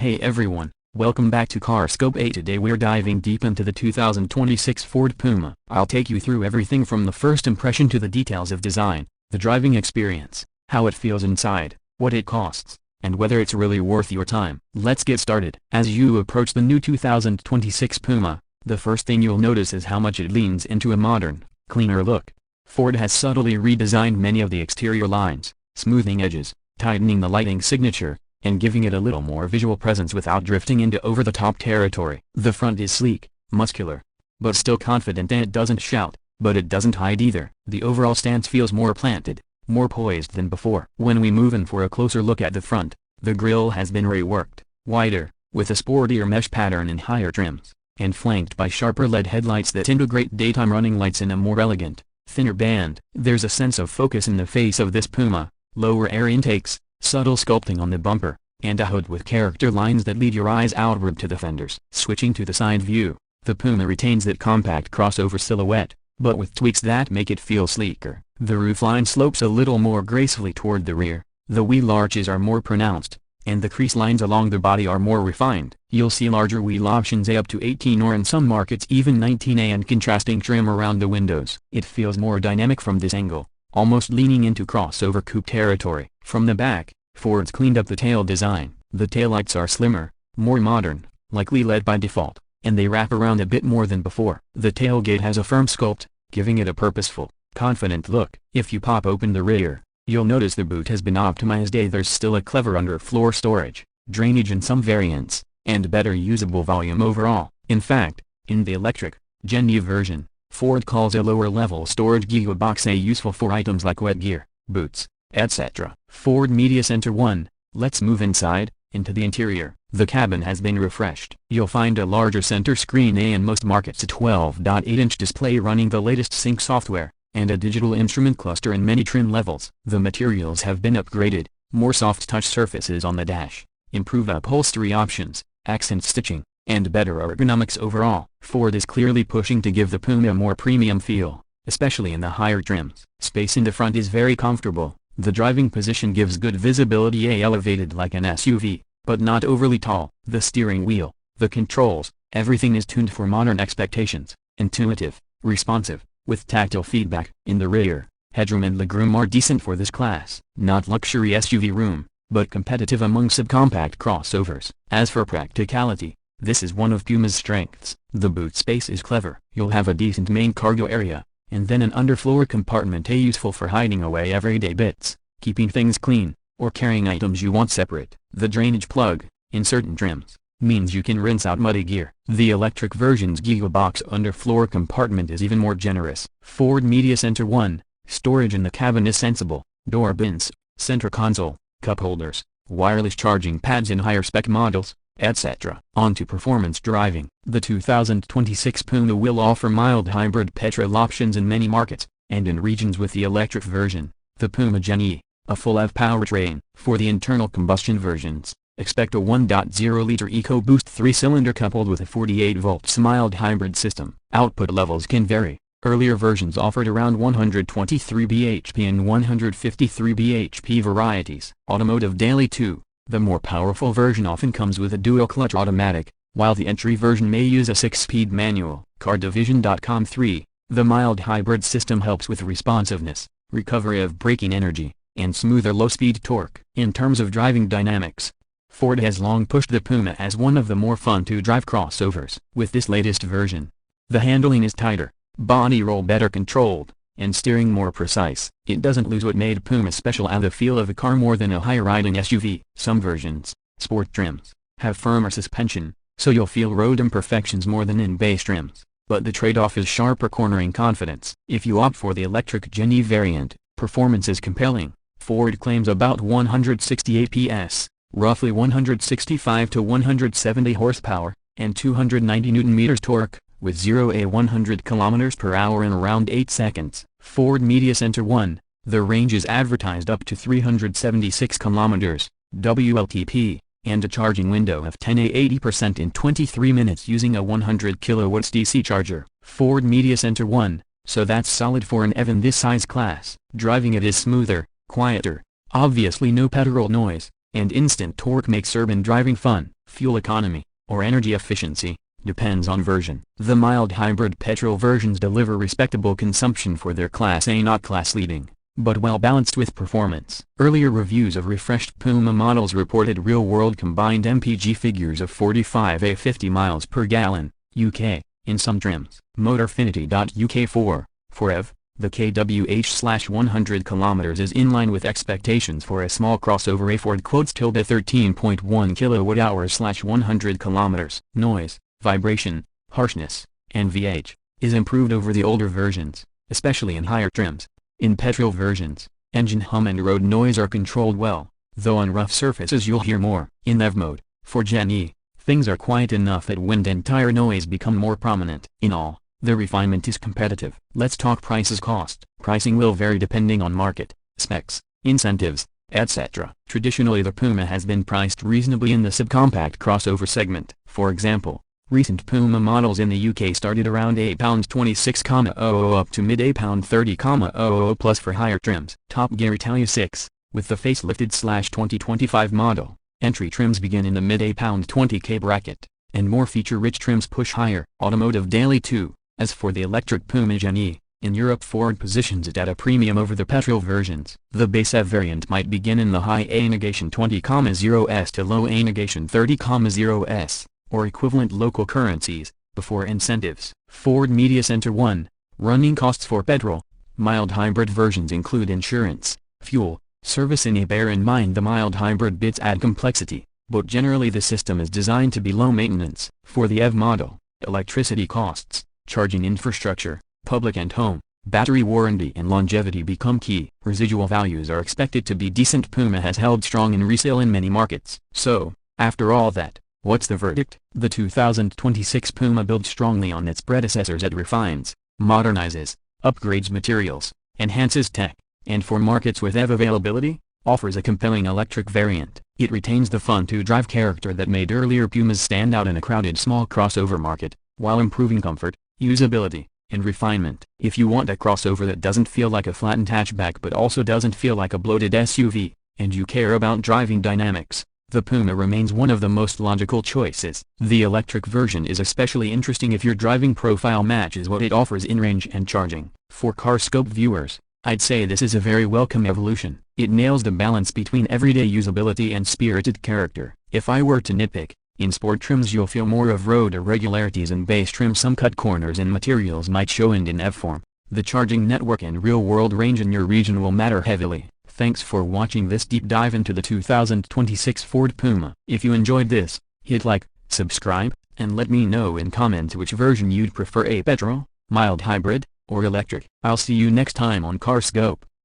Hey everyone, welcome back to Carscope 8. Today we're diving deep into the 2026 Ford Puma. I'll take you through everything from the first impression to the details of design, the driving experience, how it feels inside, what it costs, and whether it's really worth your time. Let's get started. As you approach the new 2026 Puma, the first thing you'll notice is how much it leans into a modern, cleaner look. Ford has subtly redesigned many of the exterior lines, smoothing edges, tightening the lighting signature, and giving it a little more visual presence without drifting into over-the-top territory. The front is sleek, muscular, but still confident, and it doesn't shout, but it doesn't hide either. The overall stance feels more planted, more poised than before. When we move in for a closer look at the front, the grille has been reworked, wider, with a sportier mesh pattern and higher trims, and flanked by sharper LED headlights that integrate daytime running lights in a more elegant, thinner band. There's a sense of focus in the face of this Puma, lower air intakes, subtle sculpting on the bumper, and a hood with character lines that lead your eyes outward to the fenders. Switching to the side view, the Puma retains that compact crossover silhouette, but with tweaks that make it feel sleeker. The roofline slopes a little more gracefully toward the rear, the wheel arches are more pronounced, and the crease lines along the body are more refined. You'll see larger wheel options, up to 18 or in some markets even 19A, and contrasting trim around the windows. It feels more dynamic from this angle, almost leaning into crossover coupe territory. From the back, Ford's cleaned up the tail design. The taillights are slimmer, more modern, likely LED by default, and they wrap around a bit more than before. The tailgate has a firm sculpt, giving it a purposeful, confident look. If you pop open the rear, you'll notice the boot has been optimized. There's still a clever underfloor storage, drainage in some variants, and better usable volume overall. In fact, in the electric, Gen E version, Ford calls a lower-level storage gearbox useful for items like wet gear, boots, etc. Ford Media Center 1. Let's move inside, into the interior. The cabin has been refreshed. You'll find a larger center screen in most markets, a 12.8-inch display running the latest sync software, and a digital instrument cluster in many trim levels. The materials have been upgraded, more soft touch surfaces on the dash, improved upholstery options, accent stitching, and better ergonomics overall. Ford is clearly pushing to give the Puma a more premium feel, especially in the higher trims. Space in the front is very comfortable. The driving position gives good visibility, elevated like an SUV, but not overly tall. The steering wheel, the controls, everything is tuned for modern expectations, intuitive, responsive, with tactile feedback. In the rear, headroom and legroom are decent for this class. Not luxury SUV room, but competitive among subcompact crossovers. As for practicality, this is one of Puma's strengths. The boot space is clever. You'll have a decent main cargo area, and then an underfloor compartment useful for hiding away everyday bits, keeping things clean, or carrying items you want separate. The drainage plug, in certain trims, means you can rinse out muddy gear. The electric version's gearbox underfloor compartment is even more generous. Ford Media Center 1. Storage in the cabin is sensible. Door bins, center console, cup holders, wireless charging pads in higher spec models, etc. On to performance driving. The 2026 Puma will offer mild hybrid petrol options in many markets, and in regions with the electric version, the Puma Gen E, a full EV powertrain. For the internal combustion versions, expect a 1.0-liter EcoBoost 3-cylinder coupled with a 48-volt mild hybrid system. Output levels can vary. Earlier versions offered around 123 bhp and 153 bhp varieties. Automotive Daily 2. The more powerful version often comes with a dual-clutch automatic, while the entry version may use a 6-speed manual. CarDivision.com 3. The mild hybrid system helps with responsiveness, recovery of braking energy, and smoother low-speed torque. In terms of driving dynamics, Ford has long pushed the Puma as one of the more fun-to-drive crossovers. With this latest version, the handling is tighter, body roll better controlled, and steering more precise. It doesn't lose what made Puma special and the feel of a car more than a high-riding SUV. Some versions, sport trims, have firmer suspension, so you'll feel road imperfections more than in base trims, but the trade-off is sharper cornering confidence. If you opt for the electric Gen E variant, performance is compelling. Ford claims about 168 PS, roughly 165 to 170 horsepower, and 290 Nm torque, with 0-100 km/h in around 8 seconds. Ford Media Center 1. The range is advertised up to 376 km, WLTP, and a charging window of 10–80% in 23 minutes using a 100 kW DC charger. Ford Media Center 1. So that's solid for an EV in this size class. Driving it is smoother, quieter, obviously no petrol noise, and instant torque makes urban driving fun. Fuel economy, or energy efficiency, depends on version. The mild hybrid petrol versions deliver respectable consumption for their Class A, not class leading, but well balanced with performance. Earlier reviews of refreshed Puma models reported real-world combined MPG figures of 45-50 miles per gallon, UK, in some trims. Motorfinity.uk 4 EV, the kWh/100 km is in line with expectations for a small crossover. A Ford quotes "13.1 kWh/100 km. Noise, vibration, harshness, and VH is improved over the older versions, especially in higher trims. In petrol versions, engine hum and road noise are controlled well, though on rough surfaces you'll hear more. In EV mode, for Gen E, things are quiet enough that wind and tire noise become more prominent. In all, the refinement is competitive. Let's talk prices. Cost. Pricing will vary depending on market, specs, incentives, etc. Traditionally the Puma has been priced reasonably in the subcompact crossover segment. For example, recent Puma models in the UK started around £26,000 up to mid £30,000 plus for higher trims. Top Gear Italia 6, with the facelifted/2025 model, entry trims begin in the mid £20,000 bracket, and more feature-rich trims push higher. Automotive Daily 2. As for the electric Puma Gen E, in Europe Ford positions it at a premium over the petrol versions. The base EV variant might begin in the high A-20,000s to low A-30,000s, or equivalent local currencies, before incentives. Ford Media Center 1. Running costs for petrol. Mild hybrid versions include insurance, fuel, service. Bear in mind the mild hybrid bits add complexity, but generally the system is designed to be low maintenance. For the EV model, electricity costs, charging infrastructure, public and home, battery warranty and longevity become key. Residual values are expected to be decent. Puma has held strong in resale in many markets. So, after all that, what's the verdict? The 2026 Puma builds strongly on its predecessors. It refines, modernizes, upgrades materials, enhances tech, and for markets with EV availability, offers a compelling electric variant. It retains the fun-to-drive character that made earlier Pumas stand out in a crowded small crossover market, while improving comfort, usability, and refinement. If you want a crossover that doesn't feel like a flattened hatchback but also doesn't feel like a bloated SUV, and you care about driving dynamics, the Puma remains one of the most logical choices. The electric version is especially interesting if your driving profile matches what it offers in range and charging. For CarScope viewers, I'd say this is a very welcome evolution. It nails the balance between everyday usability and spirited character. If I were to nitpick, in sport trims you'll feel more of road irregularities, and base trim some cut corners and materials might show, and in EV form, the charging network and real-world range in your region will matter heavily. Thanks for watching this deep dive into the 2026 Ford Puma. If you enjoyed this, hit like, subscribe, and let me know in comments which version you'd prefer, a petrol, mild hybrid, or electric. I'll see you next time on CarScope.